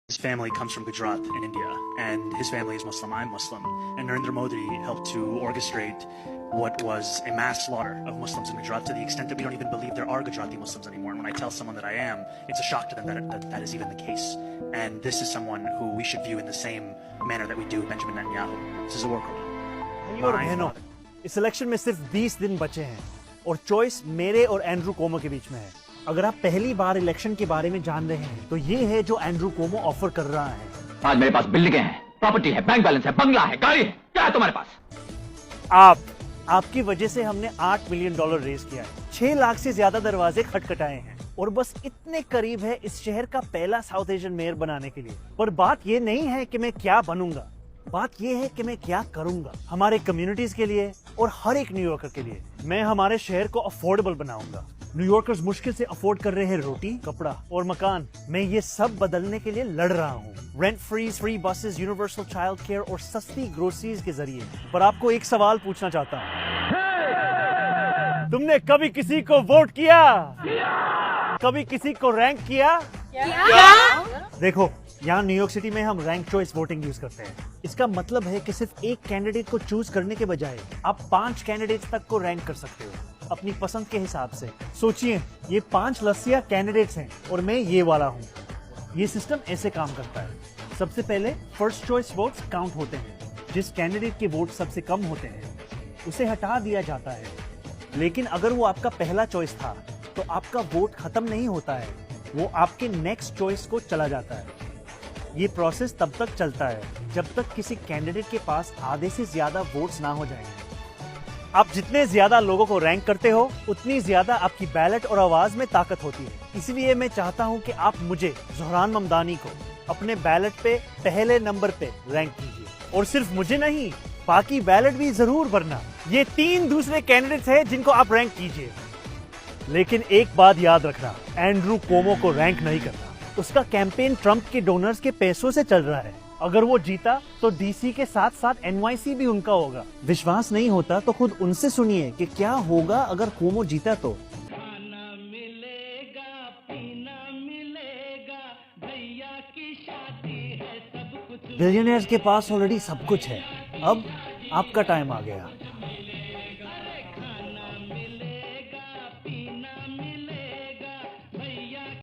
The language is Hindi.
His family comes from Gujarat in India, and his family is Muslim, I'm Muslim. And Narendra Modi helped to orchestrate what was a mass slaughter of Muslims in Gujarat to the extent that we don't even believe there are Gujarati Muslims anymore. And when I tell someone that I am, it's a shock to them that is even the case. And this is someone who we should view in the same manner that we do Benjamin Netanyahu. This is a war criminal. और बहनों, इस इलेक्शन में सिर्फ 20 दिन बचे हैं और चॉइस मेरे और एंड्रू कोमो के बीच में है। अगर आप पहली बार इलेक्शन के बारे में जान रहे हैं तो ये है जो एंड्रू कोमो ऑफर कर रहा है। आज मेरे पास बिल्डिंगें हैं, प्रॉपर्टी है, बैंक बैलेंस है, बंगला है, गाड़ी है, क्या है तुम्हारे पास? आपकी वजह से हमने $8 मिलियन रेज किया है, 6 लाख से ज्यादा दरवाजे खटखटाए हैं और बस इतने करीब है इस शहर का पहला साउथ एशियन मेयर बनाने के लिए। पर बात ये नहीं है कि मैं क्या बनूंगा, बात ये है कि मैं क्या करूंगा हमारे कम्युनिटीज के लिए और हर एक न्यूयॉर्कर के लिए। मैं हमारे शहर को अफोर्डेबल बनाऊंगा। न्यूयॉर्कर्स मुश्किल से अफोर्ड कर रहे हैं रोटी, कपड़ा और मकान। मैं ये सब बदलने के लिए लड़ रहा हूँ, rent free buses, universal child care और सस्ती ग्रोसरीज के जरिए। पर आपको एक सवाल पूछना चाहता हूँ, तुमने कभी किसी को वोट किया? कभी किसी को रैंक किया? देखो, यहाँ न्यूयॉर्क सिटी में हम रैंक चॉइस वोटिंग यूज करते हैं। इसका मतलब है कि सिर्फ एक कैंडिडेट को चूज करने के बजाय आप 5 कैंडिडेट्स तक को रैंक कर सकते हो अपनी पसंद के हिसाब से। सोचिए, ये 5 लस्सिया कैंडिडेट्स हैं और मैं ये वाला हूँ। ये सिस्टम ऐसे काम करता है। सबसे पहले फर्स्ट चॉइस वोट्स काउंट होते हैं। जिस कैंडिडेट के वोट सबसे कम होते हैं उसे हटा दिया जाता है। लेकिन अगर वो आपका पहला चॉइस था तो आपका वोट खत्म नहीं होता है, वो आपके नेक्स्ट चॉइस को चला जाता है। ये प्रोसेस तब तक चलता है जब तक किसी कैंडिडेट के पास आधे से ज्यादा वोट्स ना हो जाएं। आप जितने ज्यादा लोगों को रैंक करते हो उतनी ज्यादा आपकी बैलेट और आवाज में ताकत होती है। इसलिए मैं चाहता हूं कि आप मुझे, ज़ोहरान ममदानी को, अपने बैलेट पे पहले नंबर पे रैंक कीजिए। और सिर्फ मुझे नहीं, बाकी बैलेट भी जरूर भरना। ये 3 दूसरे कैंडिडेट्स हैं जिनको आप रैंक कीजिए। लेकिन एक बात याद रखना, एंड्रू कोमो को रैंक नहीं करना। उसका कैंपेन ट्रंप के डोनर्स के पैसों से चल रहा है। अगर वो जीता तो डीसी के साथ साथ एनवाईसी भी उनका होगा। विश्वास नहीं होता तो खुद उनसे सुनिए कि क्या होगा अगर कोमो जीता तो। खाना मिलेगा, पीना मिलेगा, भैया की शादी है, सब कुछ। बिलियनियर्स के पास ऑलरेडी सब कुछ है। अब आपका टाइम आ गया।